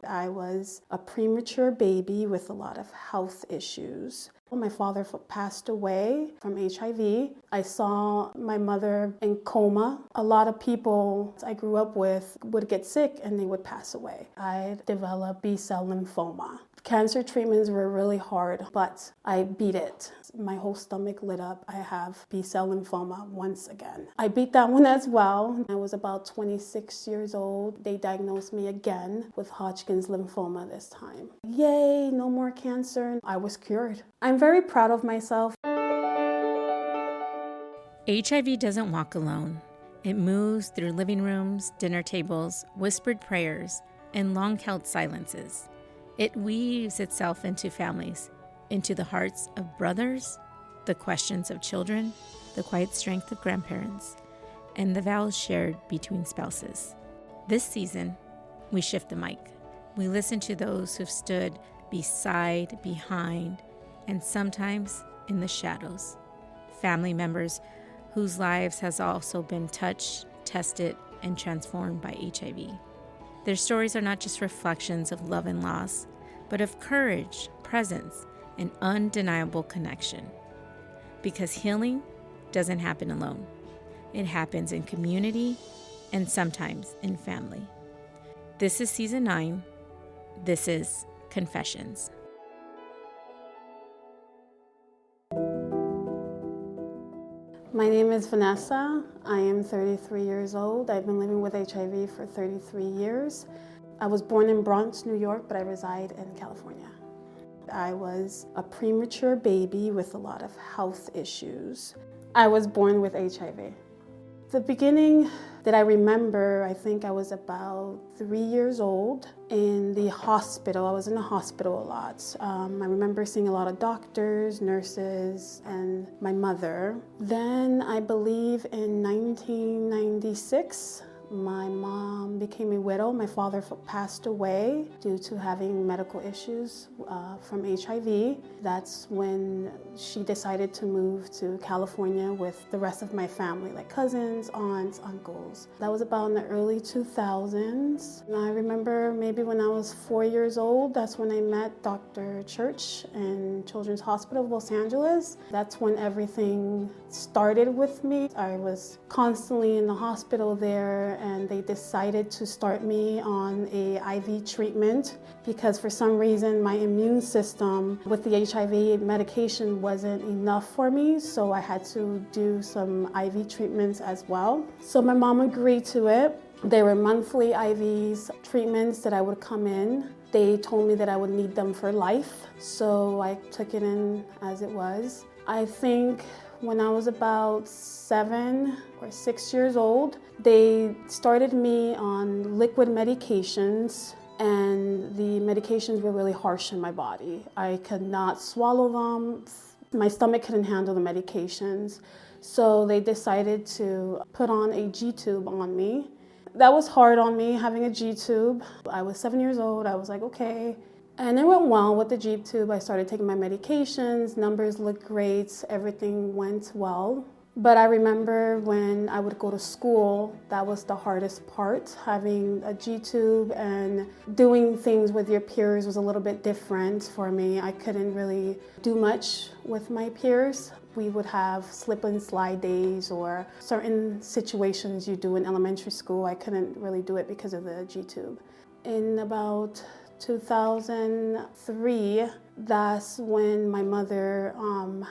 I was a premature baby with a lot of health issues. My father passed away from HIV. I saw my mother in coma. A lot of people I grew up with would get sick and they would pass away. I developed B-cell lymphoma. Cancer treatments were really hard, but I beat it. My whole stomach lit up. I have B-cell lymphoma once again. I beat that one as well. I was about 26 years old. They diagnosed me again with Hodgkin's lymphoma this time. Yay, no more cancer. I was cured. I'm very proud of myself. HIV doesn't walk alone. It moves through living rooms, dinner tables, whispered prayers, and long-held silences. It weaves itself into families, into the hearts of brothers, the questions of children, the quiet strength of grandparents, and the vows shared between spouses. This season, we shift the mic. We listen to those who've stood beside, behind, and sometimes in the shadows. Family members whose lives has also been touched, tested, and transformed by HIV. Their stories are not just reflections of love and loss, but of courage, presence, and undeniable connection. Because healing doesn't happen alone. It happens in community and sometimes in family. This is season 9. This is Confessions. My name is Vanessa. I am 33 years old. I've been living with HIV for 33 years. I was born in Bronx, New York, but I reside in California. I was a premature baby with a lot of health issues. I was born with HIV. The beginning that I remember, I think I was about 3 years old in the hospital. I was in the hospital a lot. I remember seeing a lot of doctors, nurses, and my mother. Then I believe in 1996, my mom became a widow. My father passed away due to having medical issues from HIV. That's when she decided to move to California with the rest of my family, like cousins, aunts, uncles. That was about in the early 2000s. And I remember maybe when I was 4 years old, that's when I met Dr. Church in Children's Hospital of Los Angeles. That's when everything started with me. I was constantly in the hospital there, and they decided to start me on a IV treatment because for some reason my immune system with the HIV medication wasn't enough for me, so I had to do some IV treatments as well. So my mom agreed to it. They were monthly IVs, treatments that I would come in. They told me that I would need them for life, so I took it in as it was. I think when I was about 7 or 6 years old, they started me on liquid medications, and the medications were really harsh in my body. I could not swallow them. My stomach couldn't handle the medications. So they decided to put on a G-tube on me. That was hard on me, having a G-tube. I was 7 years old. I was like, okay. And it went well with the G-tube. I started taking my medications, numbers looked great, everything went well. But I remember when I would go to school, that was the hardest part. Having a G-tube and doing things with your peers was a little bit different for me. I couldn't really do much with my peers. We would have slip and slide days or certain situations you do in elementary school. I couldn't really do it because of the G-tube. In about 2003, that's when my mother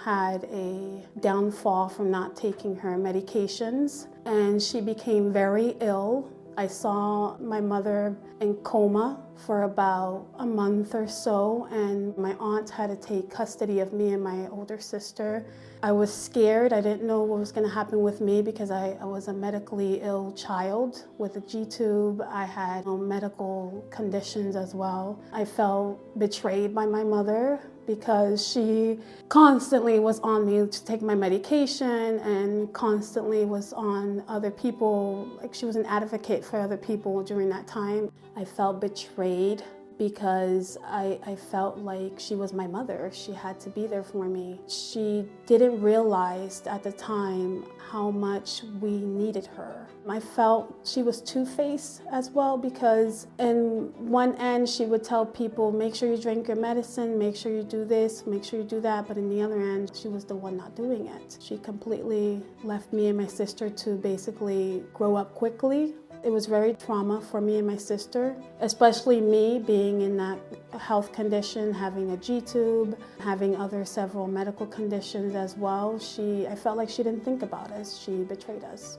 had a downfall from not taking her medications, and she became very ill. I saw my mother in coma for about a month or so, and my aunt had to take custody of me and my older sister. I was scared. I didn't know what was going to happen with me because I was a medically ill child with a G-tube. I had medical conditions as well. I felt betrayed by my mother because she constantly was on me to take my medication and constantly was on other people. Like, she was an advocate for other people during that time. I felt betrayed because I felt like she was my mother. She had to be there for me. She didn't realize at the time how much we needed her. I felt she was two-faced as well, because in one end she would tell people, make sure you drink your medicine, make sure you do this, make sure you do that, but in the other end, she was the one not doing it. She completely left me and my sister to basically grow up quickly. It was very trauma for me and my sister, especially me being in that health condition, having a G-tube, having other several medical conditions as well. I felt like she didn't think about us. She betrayed us.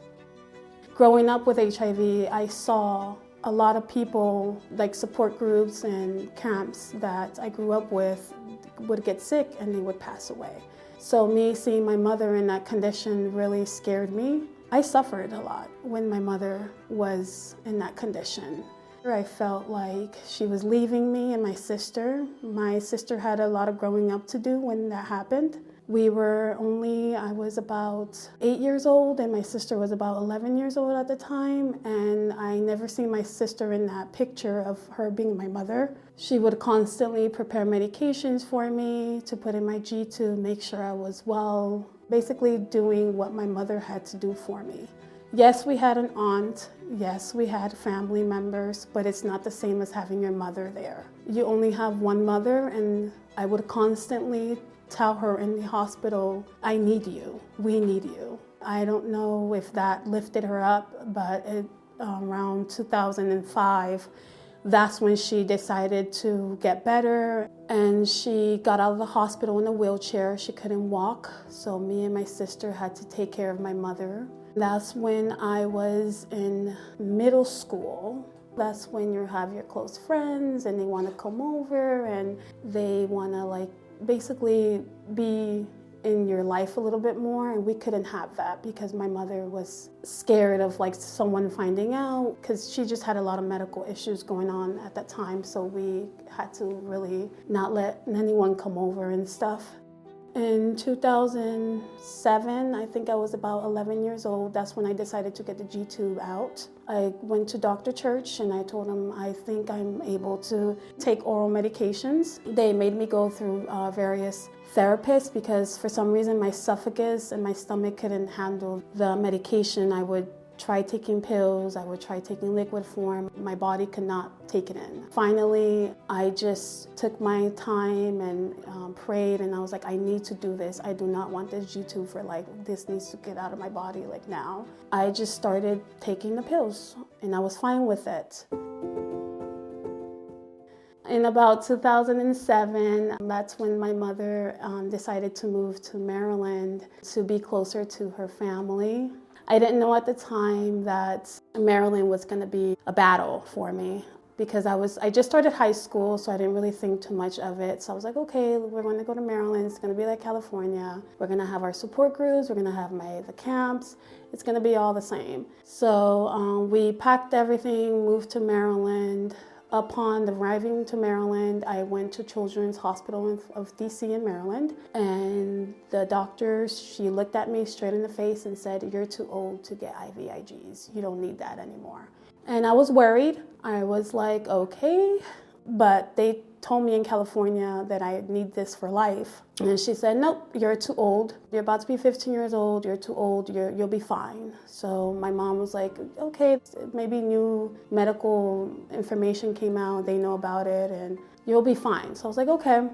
Growing up with HIV, I saw a lot of people, like support groups and camps that I grew up with, would get sick and they would pass away. So me seeing my mother in that condition really scared me. I suffered a lot when my mother was in that condition. I felt like she was leaving me and my sister. My sister had a lot of growing up to do when that happened. I was about 8 years old and my sister was about 11 years old at the time, and I never seen my sister in that picture of her being my mother. She would constantly prepare medications for me to put in my G to make sure I was well, basically doing what my mother had to do for me. Yes, we had an aunt. Yes, we had family members, but it's not the same as having your mother there. You only have one mother, and I would constantly tell her in the hospital, I need you, we need you. I don't know if that lifted her up, but around 2005, that's when she decided to get better, and she got out of the hospital in a wheelchair. She couldn't walk, so me and my sister had to take care of my mother. That's when I was in middle school. That's when you have your close friends and they want to come over and they want to basically be in your life a little bit more, and we couldn't have that because my mother was scared of someone finding out, because she just had a lot of medical issues going on at that time, so we had to really not let anyone come over and stuff. In 2007, I think I was about 11 years old, that's when I decided to get the G-tube out. I went to Dr. Church and I told him I think I'm able to take oral medications. They made me go through various therapists because for some reason my esophagus and my stomach couldn't handle the medication. I would try taking pills, I would try taking liquid form. My body could not take it in. Finally, I just took my time and prayed, and I was like, I need to do this. I do not want this G-tube for this needs to get out of my body now. I just started taking the pills and I was fine with it. In about 2007, that's when my mother decided to move to Maryland to be closer to her family. I didn't know at the time that Maryland was going to be a battle for me because I just started high school, so I didn't really think too much of it. So I was like, okay, we're going to go to Maryland. It's going to be like California. We're going to have our support groups. We're going to have the camps. It's going to be all the same. So we packed everything, moved to Maryland. Upon arriving to Maryland, I went to Children's Hospital of DC in Maryland, and the doctor, she looked at me straight in the face and said, you're too old to get IVIGs. You don't need that anymore. And I was worried. I was like, okay, but they told me in California that I need this for life. And she said, nope, you're too old. You're about to be 15 years old. You're too old. You'll be fine. So my mom was like, okay, maybe new medical information came out. They know about it and you'll be fine. So I was like, okay.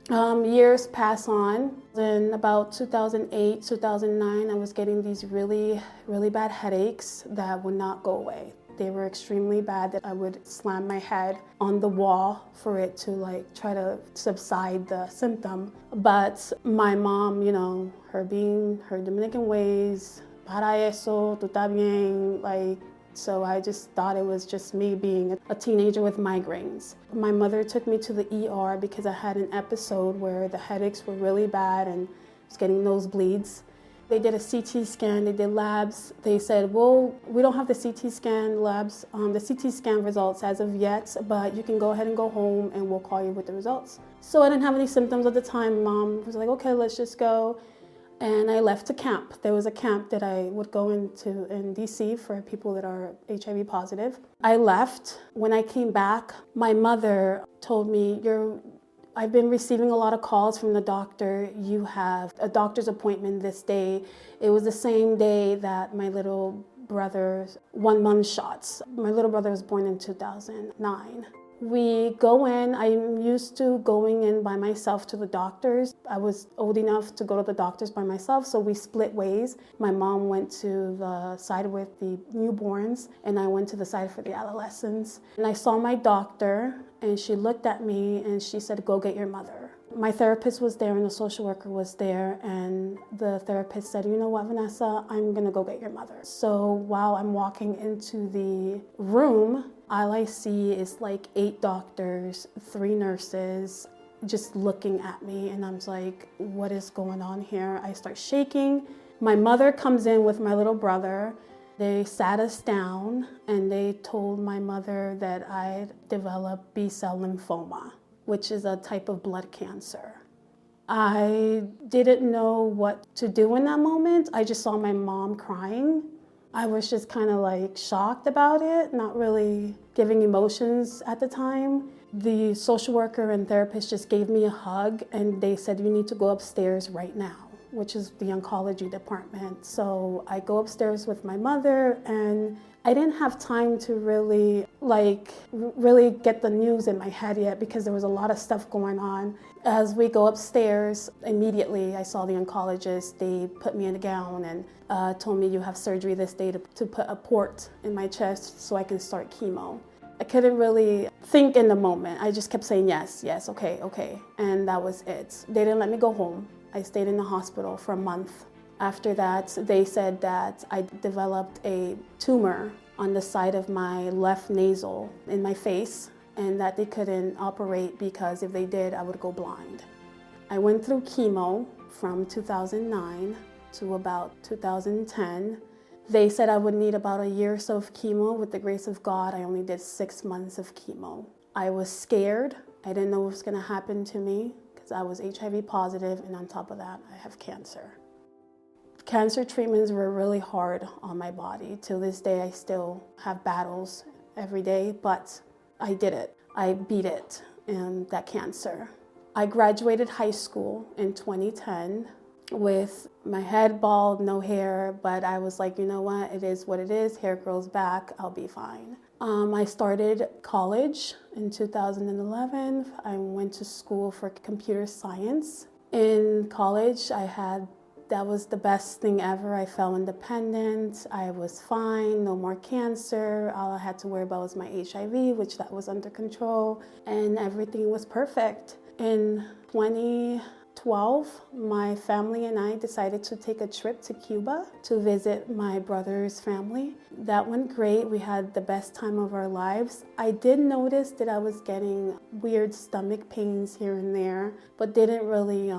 Years pass on. In about 2008, 2009, I was getting these really, really bad headaches that would not go away. They were extremely bad that I would slam my head on the wall for it to try to subside the symptom. But my mom, her being her Dominican ways, para eso, tú está bien, so I just thought it was just me being a teenager with migraines. My mother took me to the ER because I had an episode where the headaches were really bad and I was getting nosebleeds. They did a CT scan, they did labs. They said, well, we don't have the CT scan labs, the CT scan results as of yet, but you can go ahead and go home and we'll call you with the results. So I didn't have any symptoms at the time. Mom was like, okay, let's just go. and I left a camp. There was a camp that I would go into in DC for people that are HIV positive. I left. When I came back, my mother told me, I've been receiving a lot of calls from the doctor. You have a doctor's appointment this day. It was the same day that my little brother's 1 month shots. My little brother was born in 2009. We go in. I'm used to going in by myself to the doctors. I was old enough to go to the doctors by myself, so we split ways. My mom went to the side with the newborns, and I went to the side for the adolescents. And I saw my doctor, and she looked at me, and she said, "Go get your mother." My therapist was there, and the social worker was there, and the therapist said, "You know what, Vanessa, I'm gonna go get your mother." So while I'm walking into the room, all I see is like 8 doctors, 3 nurses, just looking at me, and I'm like, what is going on here? I start shaking. My mother comes in with my little brother. They sat us down, and they told my mother that I developed B-cell lymphoma, which is a type of blood cancer. I didn't know what to do in that moment. I just saw my mom crying. I was just kind of like shocked about it, not really giving emotions at the time. The social worker and therapist just gave me a hug, and they said, "You need to go upstairs right now," which is the oncology department. So I go upstairs with my mother, and I didn't have time to really get the news in my head yet because there was a lot of stuff going on. As we go upstairs, immediately I saw the oncologist. They put me in a gown and told me, "You have surgery this day to put a port in my chest so I can start chemo." I couldn't really think in the moment. I just kept saying yes, yes, okay. And that was it. They didn't let me go home. I stayed in the hospital for a month. After that, they said that I developed a tumor on the side of my left nasal in my face, and that they couldn't operate because if they did, I would go blind. I went through chemo from 2009 to about 2010. They said I would need about a year or so of chemo. With the grace of God, I only did 6 months of chemo. I was scared. I didn't know what was going to happen to me because I was HIV positive, and on top of that, I have cancer. Cancer treatments were really hard on my body. Till this day, I still have battles every day, but I did it. I beat it, and that cancer. I graduated high school in 2010 with my head bald, no hair, but I was like, you know what? It is what it is. Hair grows back. I'll be fine. I started college in 2011. I went to school for computer science. In college, that was the best thing ever. I felt independent. I was fine, no more cancer. All I had to worry about was my HIV, which that was under control, and everything was perfect. In 2012, my family and I decided to take a trip to Cuba to visit my brother's family. That went great. We had the best time of our lives. I did notice that I was getting weird stomach pains here and there, but didn't really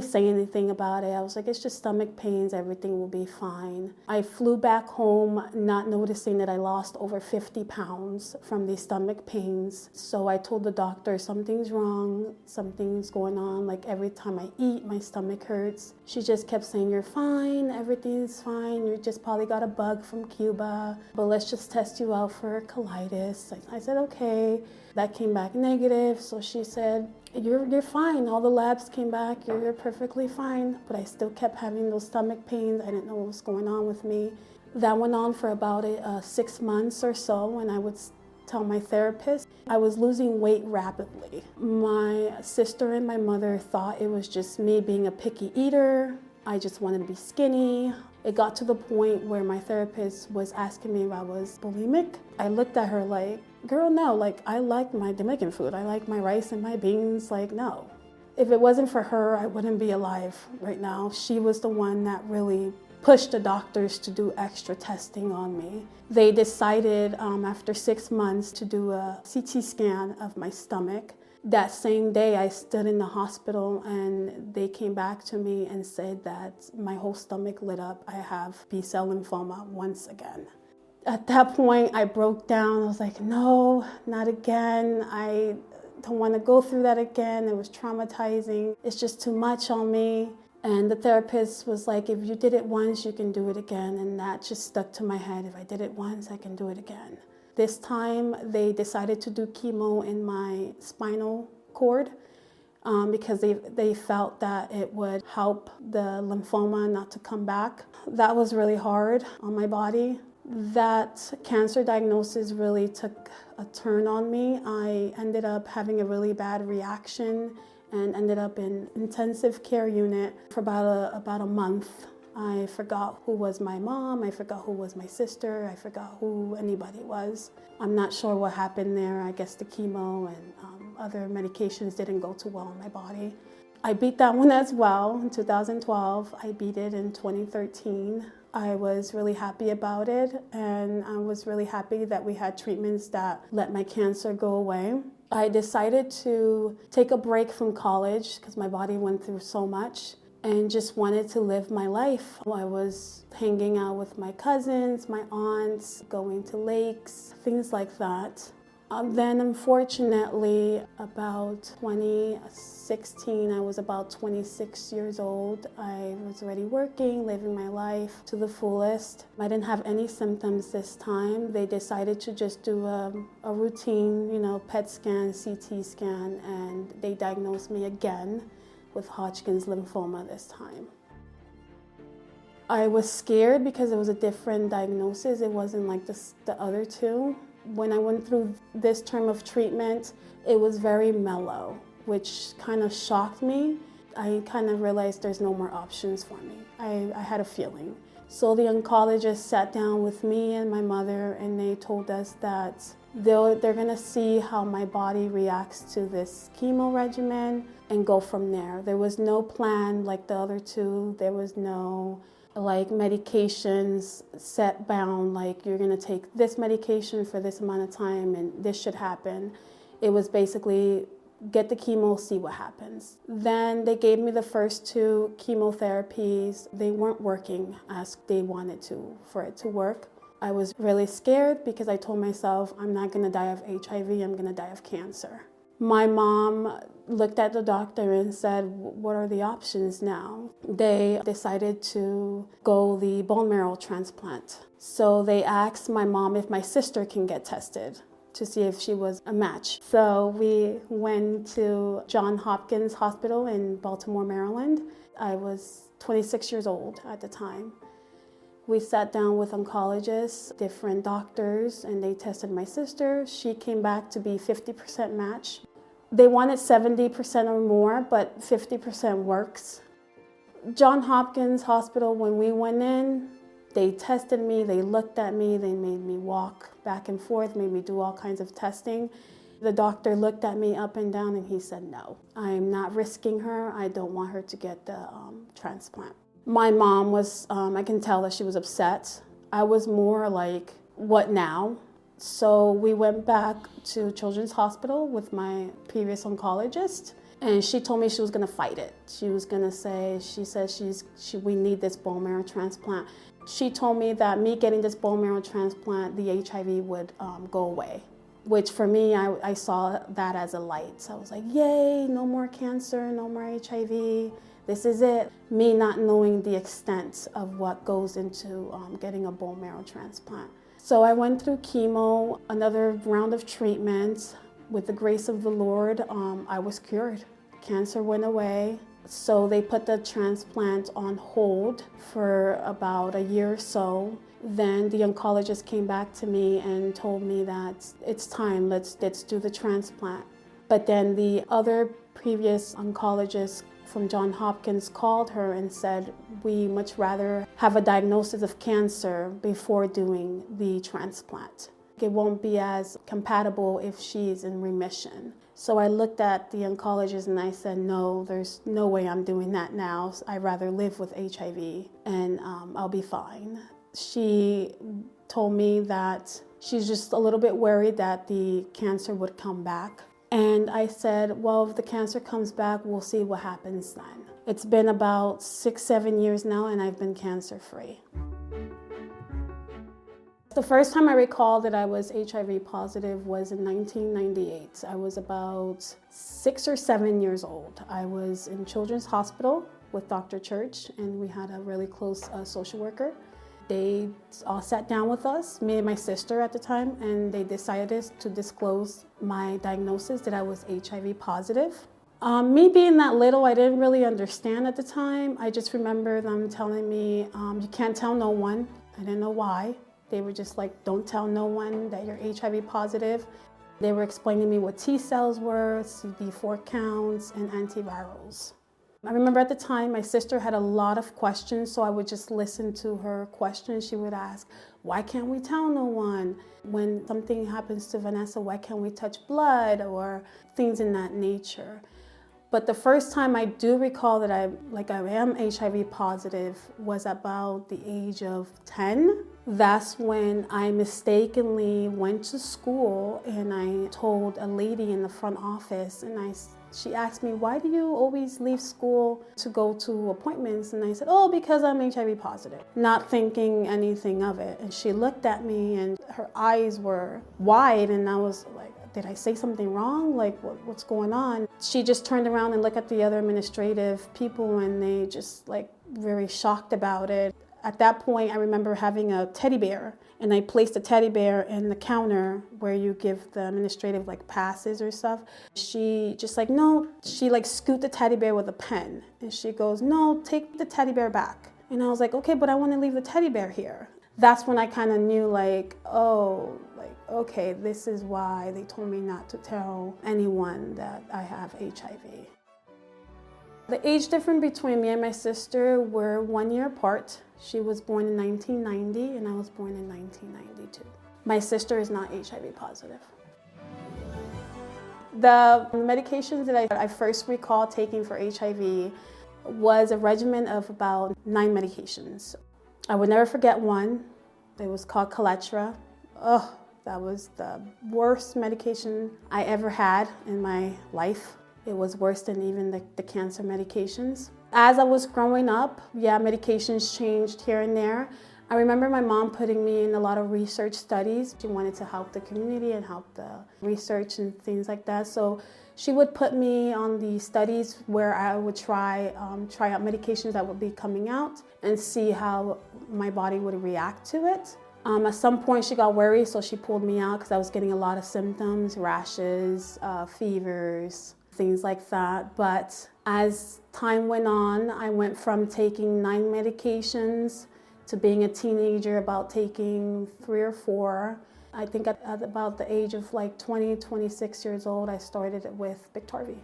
say anything about it. I was like, it's just stomach pains, everything will be fine. I flew back home not noticing that I lost over 50 pounds from these stomach pains. So I told the doctor, something's wrong, something's going on. Like every time I eat, my stomach hurts. She just kept saying, you're fine, everything's fine. You just probably got a bug from Cuba, but let's just test you out for colitis. I said, okay. That came back negative. So she said, you're fine. All the labs came back. You're perfectly fine. But I still kept having those stomach pains. I didn't know what was going on with me. That went on for about 6 months or so, and I would tell my therapist I was losing weight rapidly. My sister and my mother thought it was just me being a picky eater. I just wanted to be skinny. It got to the point where my therapist was asking me if I was bulimic. I looked at her like, girl, no, like I like my Dominican food. I like my rice and my beans, like no. If it wasn't for her, I wouldn't be alive right now. She was the one that really pushed the doctors to do extra testing on me. They decided after 6 months to do a CT scan of my stomach. That same day, I stood in the hospital and they came back to me and said that my whole stomach lit up. I have B-cell lymphoma once again. At that point, I broke down. I was like, no, not again. I don't want to go through that again. It was traumatizing. It's just too much on me. And the therapist was like, if you did it once, you can do it again. And that just stuck to my head. If I did it once, I can do it again. This time, they decided to do chemo in my spinal cord because they felt that it would help the lymphoma not to come back. That was really hard on my body. That cancer diagnosis really took a turn on me. I ended up having a really bad reaction and ended up in intensive care unit for about a month. I forgot who was my mom, I forgot who was my sister, I forgot who anybody was. I'm not sure what happened there. I guess the chemo and other medications didn't go too well in my body. I beat that one as well in 2012. I beat it in 2013. I was really happy about it, and I was really happy that we had treatments that let my cancer go away. I decided to take a break from college because my body went through so much and just wanted to live my life. I was hanging out with my cousins, my aunts, going to lakes, things like that. Then unfortunately, about 2016, I was about 26 years old. I was already working, living my life to the fullest. I didn't have any symptoms this time. They decided to just do a routine, PET scan, CT scan, and they diagnosed me again with Hodgkin's lymphoma this time. I was scared because it was a different diagnosis. It wasn't like the other two. When I went through this term of treatment, it was very mellow, which kind of shocked me. I kind of realized there's no more options for me. I had a feeling. So the oncologist sat down with me and my mother, and they told us that they're going to see how my body reacts to this chemo regimen and go from there. There was no plan like the other two. There was no medications set bound, like you're gonna take this medication for this amount of time and this should happen. It was basically get the chemo, see what happens. Then they gave me the first two chemotherapies. They weren't working as they wanted to for it to work. I was really scared because I told myself, I'm not gonna die of HIV, I'm gonna die of cancer. My mom looked at the doctor and said, what are the options now? They decided to go the bone marrow transplant. So they asked my mom if my sister can get tested to see if she was a match. So we went to Johns Hopkins Hospital in Baltimore, Maryland. I was 26 years old at the time. We sat down with oncologists, different doctors, and they tested my sister. She came back to be 50% match. They wanted 70% or more, but 50% works. Johns Hopkins Hospital, when we went in, they tested me, they looked at me, they made me walk back and forth, made me do all kinds of testing. The doctor looked at me up and down and he said, no, I'm not risking her. I don't want her to get the transplant. My mom was, I can tell that she was upset. I was more like, what now? So we went back to Children's Hospital with my previous oncologist, and she told me she was gonna fight it. She was gonna say, we need this bone marrow transplant. She told me that me getting this bone marrow transplant, the HIV would go away, which for me, I saw that as a light. I was like, yay, no more cancer, no more HIV. This is it. Me not knowing the extent of what goes into getting a bone marrow transplant. So I went through chemo, another round of treatment. With the grace of the Lord, I was cured. Cancer went away. So they put the transplant on hold for about a year or so. Then the oncologist came back to me and told me that it's time, let's do the transplant. But then the other previous oncologist from Johns Hopkins called her and said, we much rather have a diagnosis of cancer before doing the transplant. It won't be as compatible if she's in remission. So I looked at the oncologist and I said, no, there's no way I'm doing that now. I'd rather live with HIV and I'll be fine. She told me that she's just a little bit worried that the cancer would come back. And I said, well, if the cancer comes back, we'll see what happens then. It's been about 6-7 years now and I've been cancer-free. The first time I recall that I was HIV positive was in 1998. I was about 6 or 7 years old. I was in Children's Hospital with Dr. Church, and we had a really close social worker. They all sat down with us, me and my sister at the time, and they decided to disclose my diagnosis that I was HIV positive. Me being that little, I didn't really understand at the time. I just remember them telling me, you can't tell no one. I didn't know why. They were just like, don't tell no one that you're HIV positive. They were explaining to me what T cells were, CD4 counts, and antivirals. I remember at the time my sister had a lot of questions, so I would just listen to her questions. She would ask, why can't we tell no one? When something happens to Vanessa, why can't we touch blood, or things in that nature? But the first time I do recall that I am HIV positive was about the age of 10. That's when I mistakenly went to school and I told a lady in the front office, and she asked me, why do you always leave school to go to appointments? And I said, oh, because I'm HIV positive, not thinking anything of it. And she looked at me and her eyes were wide, and I was like, did I say something wrong? Like, what's going on? She just turned around and looked at the other administrative people, and they just like very shocked about it. At that point, I remember having a teddy bear, and I placed the teddy bear in the counter where you give the administrative like passes or stuff. She just like, no, she like scooped the teddy bear with a pen, and she goes, no, take the teddy bear back. And I was like, okay, but I want to leave the teddy bear here. That's when I kind of knew like, oh, like, okay, this is why they told me not to tell anyone that I have HIV. The age difference between me and my sister were 1 year apart. She was born in 1990 and I was born in 1992. My sister is not HIV positive. The medications that I first recall taking for HIV was a regimen of about 9 medications. I would never forget one. It was called Coletra. Oh, that was the worst medication I ever had in my life. It was worse than even the cancer medications. As I was growing up, yeah, medications changed here and there. I remember my mom putting me in a lot of research studies. She wanted to help the community and help the research and things like that. So she would put me on the studies where I would try out medications that would be coming out and see how my body would react to it. At some point she got worried, so she pulled me out because I was getting a lot of symptoms, rashes, fevers, things like that. But as time went on, I went from taking 9 medications to being a teenager about taking 3 or 4. I think at about the age of like 20, 26 years old, I started with Biktarvy.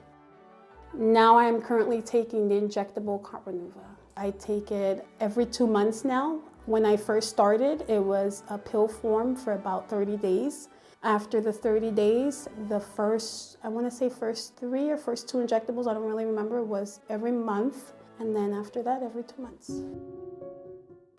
Now I am currently taking the injectable Carbinuva. I take it every 2 months now. When I first started, it was a pill form for about 30 days. After the 30 days, the first 3 or first 2 injectables, I don't really remember, was every month. And then after that, every 2 months.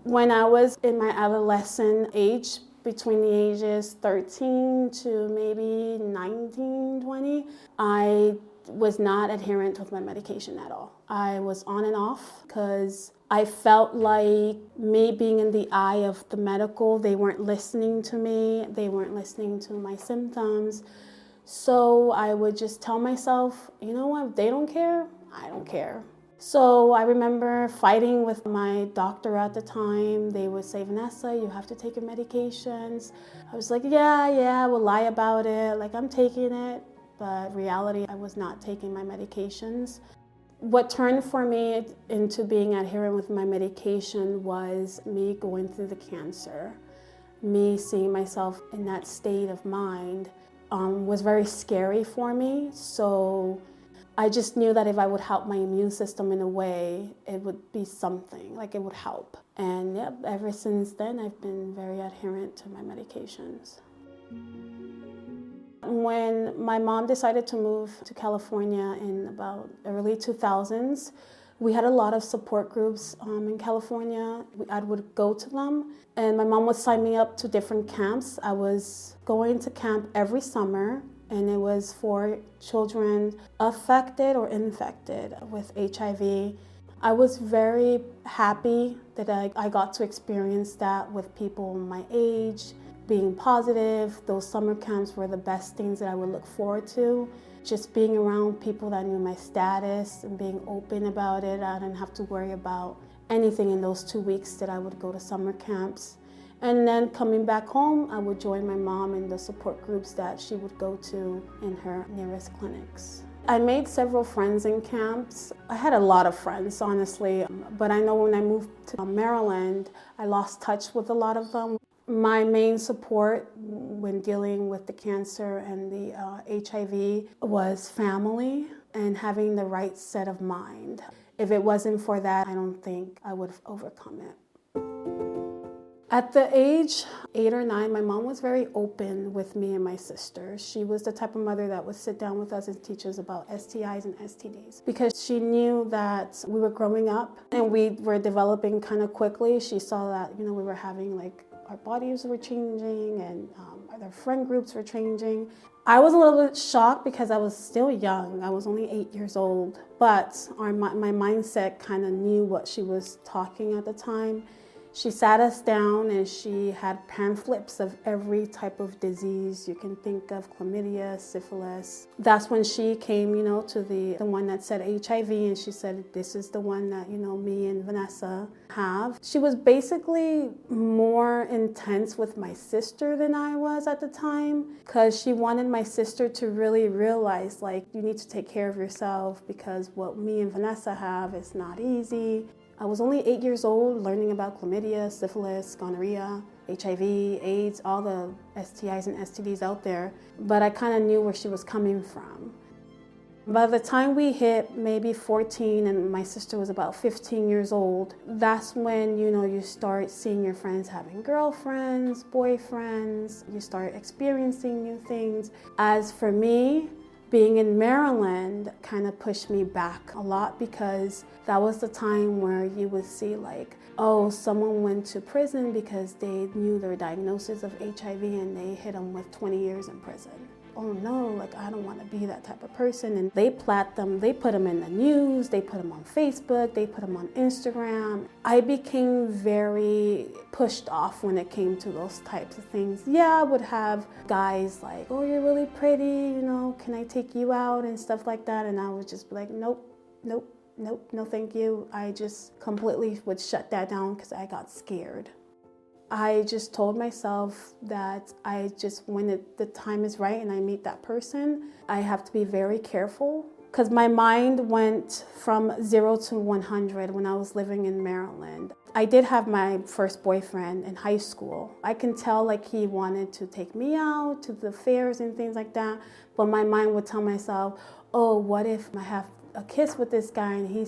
When I was in my adolescent age, between the ages 13 to maybe 19, 20, I was not adherent with my medication at all. I was on and off because I felt like me being in the eye of the medical, they weren't listening to me, they weren't listening to my symptoms. So I would just tell myself, you know what, if they don't care, I don't care. So I remember fighting with my doctor at the time. They would say, Vanessa, you have to take your medications. I was like, yeah, I will lie about it. Like, I'm taking it. But reality, I was not taking my medications. What turned for me into being adherent with my medication was me going through the cancer. Me seeing myself in that state of mind was very scary for me. So I just knew that if I would help my immune system in a way, it would be something, like it would help. And yeah, ever since then, I've been very adherent to my medications. When my mom decided to move to California in about early 2000s, we had a lot of support groups in California. I would go to them, and my mom would sign me up to different camps. I was going to camp every summer, and it was for children affected or infected with HIV. I was very happy that I got to experience that with people my age. being positive. Those summer camps were the best things that I would look forward to. Just being around people that knew my status and being open about it. I didn't have to worry about anything in those 2 weeks that I would go to summer camps. And then coming back home, I would join my mom in the support groups that she would go to in her nearest clinics. I made several friends in camps. I had a lot of friends, honestly, but I know when I moved to Maryland, I lost touch with a lot of them. My main support when dealing with the cancer and the HIV was family and having the right set of mind. If it wasn't for that, I don't think I would have overcome it. At the age 8 or 9, my mom was very open with me and my sister. She was the type of mother that would sit down with us and teach us about STIs and STDs. Because she knew that we were growing up and we were developing kind of quickly. She saw that, we were having our bodies were changing and our friend groups were changing. I was a little bit shocked because I was still young. I was only 8 years old, but my mindset kind of knew what she was talking at the time. She sat us down and she had pamphlets of every type of disease you can think of, chlamydia, syphilis. That's when she came, to the one that said HIV, and she said, this is the one that, me and Vanessa have. She was basically more intense with my sister than I was at the time, because she wanted my sister to really realize, you need to take care of yourself, because what me and Vanessa have is not easy. I was only 8 years old, learning about chlamydia, syphilis, gonorrhea, HIV, AIDS, all the STIs and STDs out there, but I kind of knew where she was coming from. By the time we hit maybe 14 and my sister was about 15 years old, that's when, you start seeing your friends having girlfriends, boyfriends, you start experiencing new things. As for me, being in Maryland kind of pushed me back a lot, because that was the time where you would see someone went to prison because they knew their diagnosis of HIV and they hit them with 20 years in prison. Oh no, I don't want to be that type of person. And they put them in the news, they put them on Facebook, they put them on Instagram. I became very pushed off when it came to those types of things. Yeah, I would have guys oh, you're really pretty, can I take you out and stuff like that. And I would just be like, nope, no thank you. I just completely would shut that down because I got scared. I just told myself that when the time is right and I meet that person, I have to be very careful, because my mind went from 0 to 100 when I was living in Maryland. I did have my first boyfriend in high school. I can tell he wanted to take me out to the fairs and things like that, but my mind would tell myself, oh, what if I have a kiss with this guy and he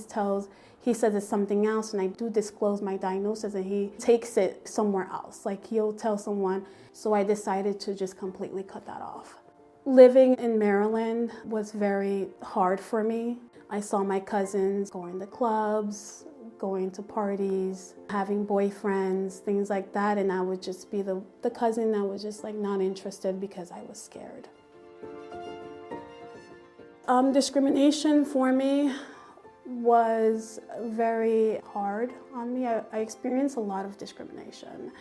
says it's something else, and I do disclose my diagnosis and he takes it somewhere else, he'll tell someone. So I decided to just completely cut that off. Living in Maryland was very hard for me. I saw my cousins going to clubs, going to parties, having boyfriends, things like that, and I would just be the cousin that was just not interested because I was scared. Discrimination for me was very hard on me. I experienced a lot of discrimination.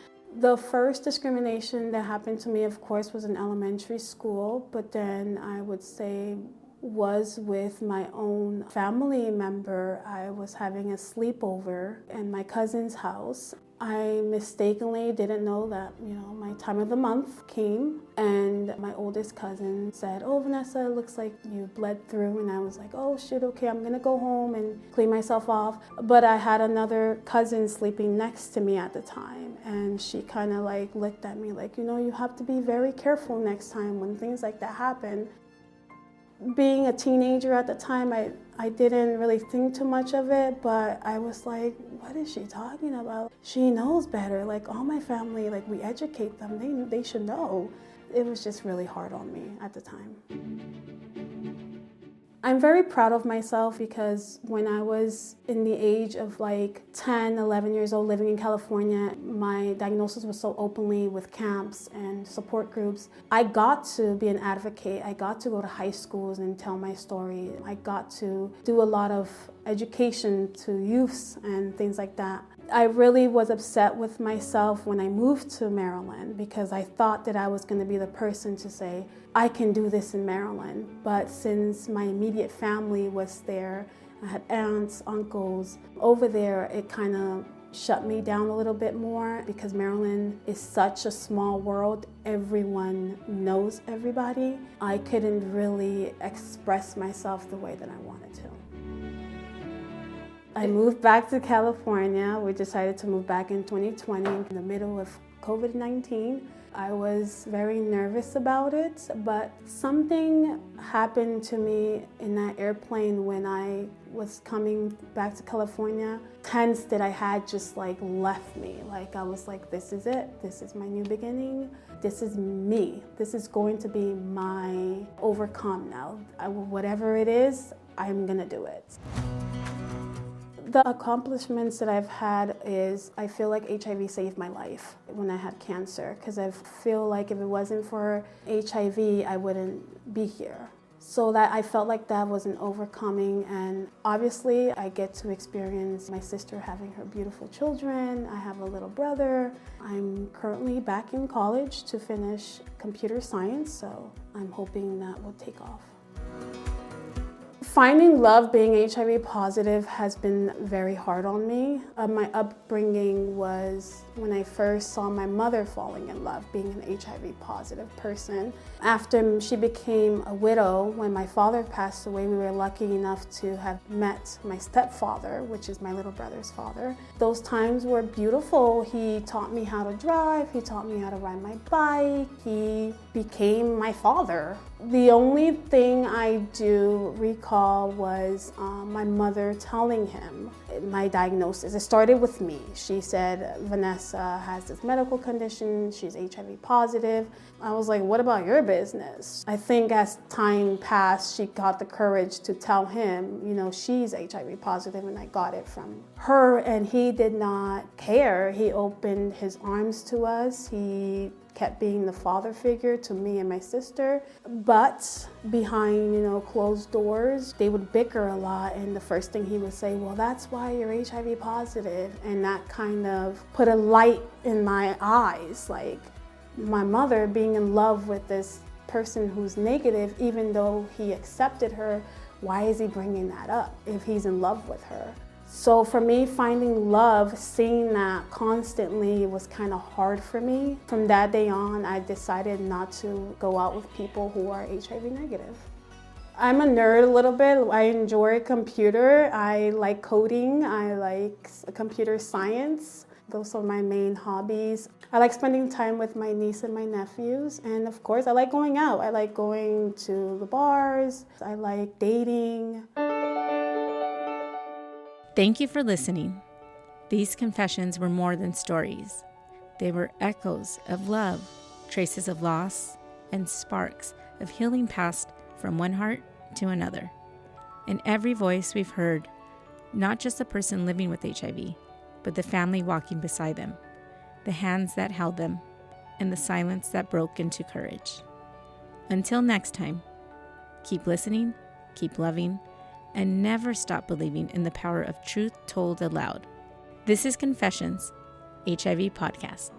The first discrimination that happened to me, of course, was in elementary school, but then I would say was with my own family member. I was having a sleepover in my cousin's house. I mistakenly didn't know that, my time of the month came, and my oldest cousin said, oh, Vanessa, it looks like you bled through. And I was like, oh, shit, okay, I'm gonna go home and clean myself off. But I had another cousin sleeping next to me at the time, and she kind of looked at me you have to be very careful next time when things like that happen. Being a teenager at the time, I didn't really think too much of it, but I was like, what is she talking about? She knows better. All my family, we educate them. They should know. It was just really hard on me at the time. I'm very proud of myself, because when I was in the age of 10, 11 years old living in California, my diagnosis was so openly with camps and support groups. I got to be an advocate. I got to go to high schools and tell my story. I got to do a lot of education to youths and things like that. I really was upset with myself when I moved to Maryland because I thought that I was going to be the person to say, I can do this in Maryland. But since my immediate family was there, I had aunts, uncles over there, it kind of shut me down a little bit more because Maryland is such a small world. Everyone knows everybody. I couldn't really express myself the way that I wanted to. I moved back to California. We decided to move back in 2020 in the middle of COVID-19. I was very nervous about it, but something happened to me in that airplane when I was coming back to California. Tense that I had just left me. I was like, this is it. This is my new beginning. This is me. This is going to be my overcome now. Whatever it is, I'm gonna do it. The accomplishments that I've had is I feel like HIV saved my life when I had cancer, because I feel like if it wasn't for HIV, I wouldn't be here. So that I felt like that was an overcoming, and obviously I get to experience my sister having her beautiful children. I have a little brother. I'm currently back in college to finish computer science, so I'm hoping that will take off. Finding love being HIV positive has been very hard on me. My upbringing was when I first saw my mother falling in love, being an HIV positive person. After she became a widow, when my father passed away, we were lucky enough to have met my stepfather, which is my little brother's father. Those times were beautiful. He taught me how to drive, he taught me how to ride my bike, he became my father. The only thing I do recall was my mother telling him my diagnosis. It started with me. She said, Vanessa has this medical condition, she's HIV positive. I was like, what about your business? I think as time passed, she got the courage to tell him, she's HIV positive, and I got it from her, and he did not care. He opened his arms to us. He kept being the father figure to me and my sister. But behind, closed doors, they would bicker a lot, and the first thing he would say, well, that's why you're HIV positive. And that kind of put a light in my eyes, like my mother being in love with this person who's negative, even though he accepted her, why is he bringing that up if he's in love with her? So for me, finding love, seeing that constantly was kind of hard for me. From that day on, I decided not to go out with people who are HIV negative. I'm a nerd a little bit. I enjoy computer. I like coding. I like computer science. Those are my main hobbies. I like spending time with my niece and my nephews. And of course, I like going out. I like going to the bars. I like dating. Thank you for listening. These confessions were more than stories. They were echoes of love, traces of loss, and sparks of healing passed from one heart to another. In every voice we've heard, not just the person living with HIV, but the family walking beside them, the hands that held them, and the silence that broke into courage. Until next time, keep listening, keep loving, and never stop believing in the power of truth told aloud. This is Confessions, HIV Podcast.